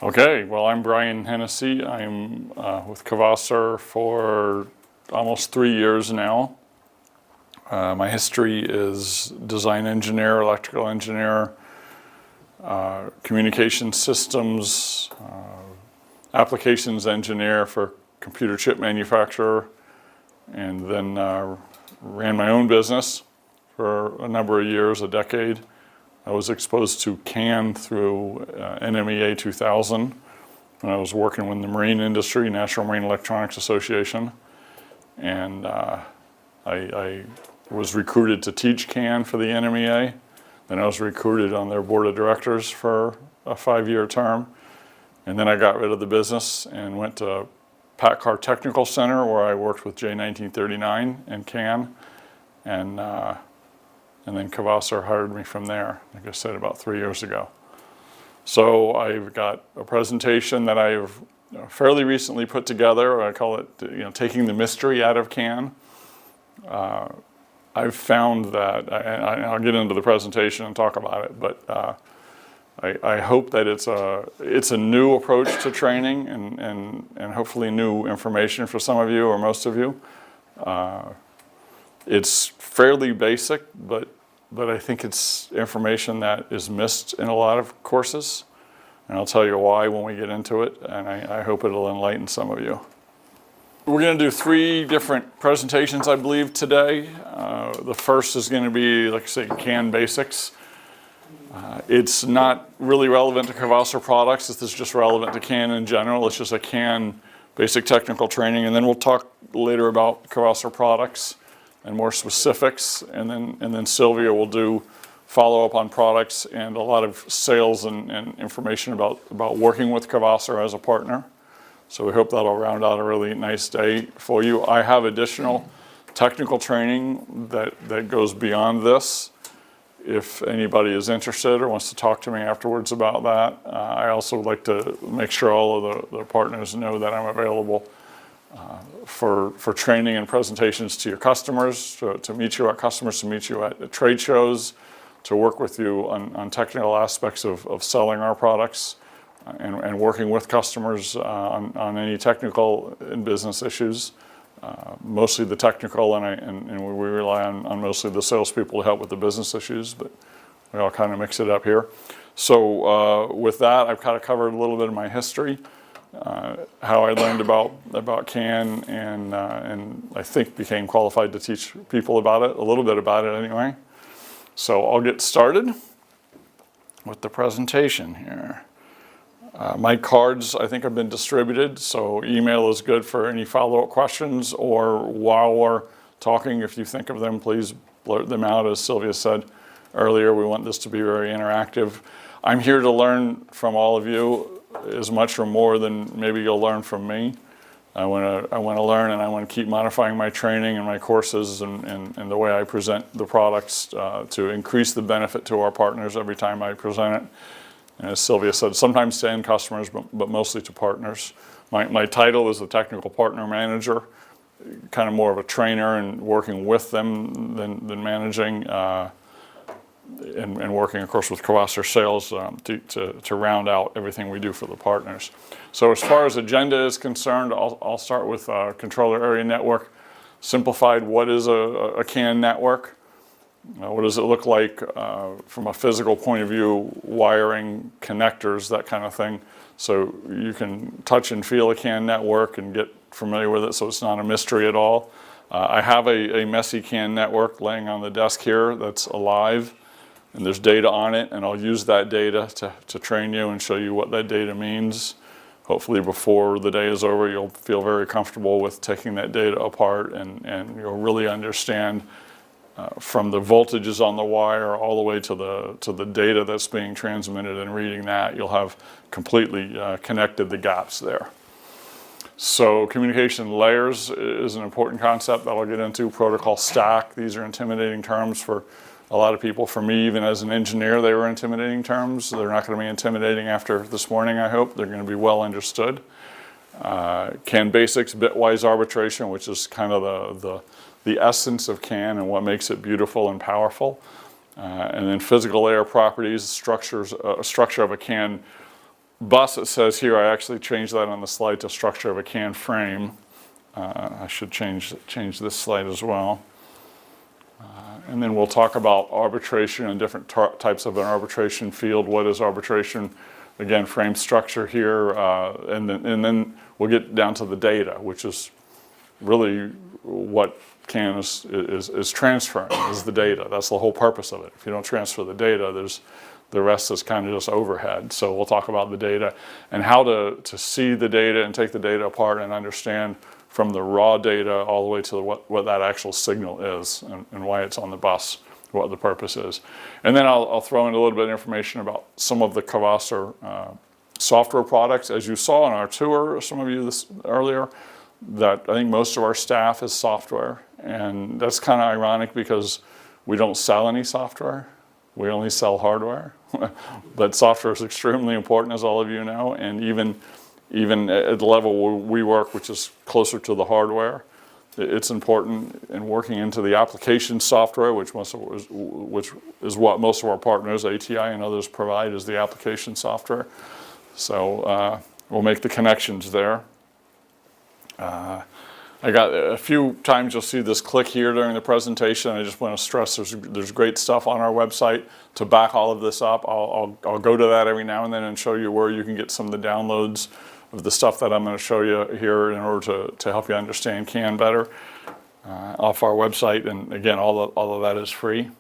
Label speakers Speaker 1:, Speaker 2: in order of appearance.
Speaker 1: Okay, well, I'm Bryan Hennessy. I'm with Kvaser for almost 3 years now. My history is design engineer, electrical engineer, communication systems, applications engineer for computer chip manufacturer, and then ran my own business for a number of years, a decade. I was exposed to CAN through NMEA 2000 when I was working with the marine industry, National Marine Electronics Association. And I was recruited to teach CAN for the NMEA. Then I was recruited on their board of directors for a 5-year term. And then I got rid of the business and went to PACCAR Technical Center, where I worked with J1939 and CAN. And then Kvaser hired me from there, like I said, about 3 years ago. So I've got a presentation that I've fairly recently put together. I call it, taking the mystery out of CAN. I've found that, I'll get into the presentation and talk about it, but I hope that it's a new approach to training and hopefully new information for some of you or most of you. It's fairly basic, but I think it's information that is missed in a lot of courses. And I'll tell you why when we get into it, and I hope it'll enlighten some of you. We're going to do 3 different presentations, I believe, today. The first is going to be, like I say, CAN basics. It's not really relevant to Kvaser products. This is just relevant to CAN in general. It's just a CAN basic technical training, and then we'll talk later about Kvaser products and more specifics, and then Sylvia will do follow-up on products and a lot of sales and information about working with Kvaser as a partner. So we hope that'll round out a really nice day for you. I have additional technical training that goes beyond this. If anybody is interested or wants to talk to me afterwards about that, I also would like to make sure all of the partners know that I'm available for training and presentations to your customers, to meet you at customers, to meet you at trade shows, to work with you on technical aspects of selling our products and working with customers on any technical and business issues. Mostly the technical, and we rely on mostly the salespeople to help with the business issues, but we all kind of mix it up here. So with that, I've kind of covered a little bit of my history. How I learned about CAN and I think became qualified to teach people about it, a little bit about it anyway. So I'll get started with the presentation here. My cards, I think, have been distributed, so email is good for any follow-up questions, or while we're talking, if you think of them, please blurt them out. As Sylvia said earlier, we want this to be very interactive. I'm here to learn from all of you as much or more than maybe you'll learn from me. I want to learn, and I want to keep modifying my training and my courses and the way I present the products to increase the benefit to our partners every time I present it. And as Sylvia said, sometimes to end customers, but mostly to partners. My title is the Technical Partner Manager, kind of more of a trainer and working with them than managing. And working, of course, with Kvaser sales to round out everything we do for the partners. So as far as agenda is concerned, I'll start with controller area network. Simplified, what is a CAN network? What does it look like from a physical point of view, wiring, connectors, that kind of thing. So you can touch and feel a CAN network and get familiar with it, so it's not a mystery at all. I have a messy CAN network laying on the desk here that's alive. And there's data on it, and I'll use that data to train you and show you what that data means. Hopefully before the day is over, you'll feel very comfortable with taking that data apart, and you'll really understand from the voltages on the wire all the way to the data that's being transmitted, and reading that, you'll have completely connected the gaps there. So communication layers is an important concept that I'll get into. Protocol stack, these are intimidating terms for a lot of people. For me, even as an engineer, they were intimidating terms. They're not going to be intimidating after this morning, I hope. They're going to be well understood. CAN basics, bitwise arbitration, which is kind of the essence of CAN and what makes it beautiful and powerful. And then physical layer properties, structure of a CAN bus, it says here, I actually changed that on the slide to structure of a can frame. I should change this slide as well. And then we'll talk about arbitration and different types of an arbitration field. What is arbitration? Again, frame structure here, and then we'll get down to the data, which is really what CAN is transferring, is the data. That's the whole purpose of it. If you don't transfer the data, the rest is kind of just overhead. So we'll talk about the data and how to see the data and take the data apart and understand from the raw data all the way to what that actual signal is and why it's on the bus, what the purpose is. And then I'll throw in a little bit of information about some of the Kvaser software products. As you saw in our tour, some of you earlier, that I think most of our staff is software. And that's kind of ironic because we don't sell any software. We only sell hardware. But software is extremely important, as all of you know, and even at the level where we work, which is closer to the hardware, it's important in working into the application software, which is what most of our partners, ATI and others, provide, is the application software. So we'll make the connections there. I got a few times you'll see this click here during the presentation. I just want to stress there's great stuff on our website to back all of this up. I'll go to that every now and then and show you where you can get some of the downloads of the stuff that I'm going to show you here in order to help you understand CAN better off our website. And again, all of that is free.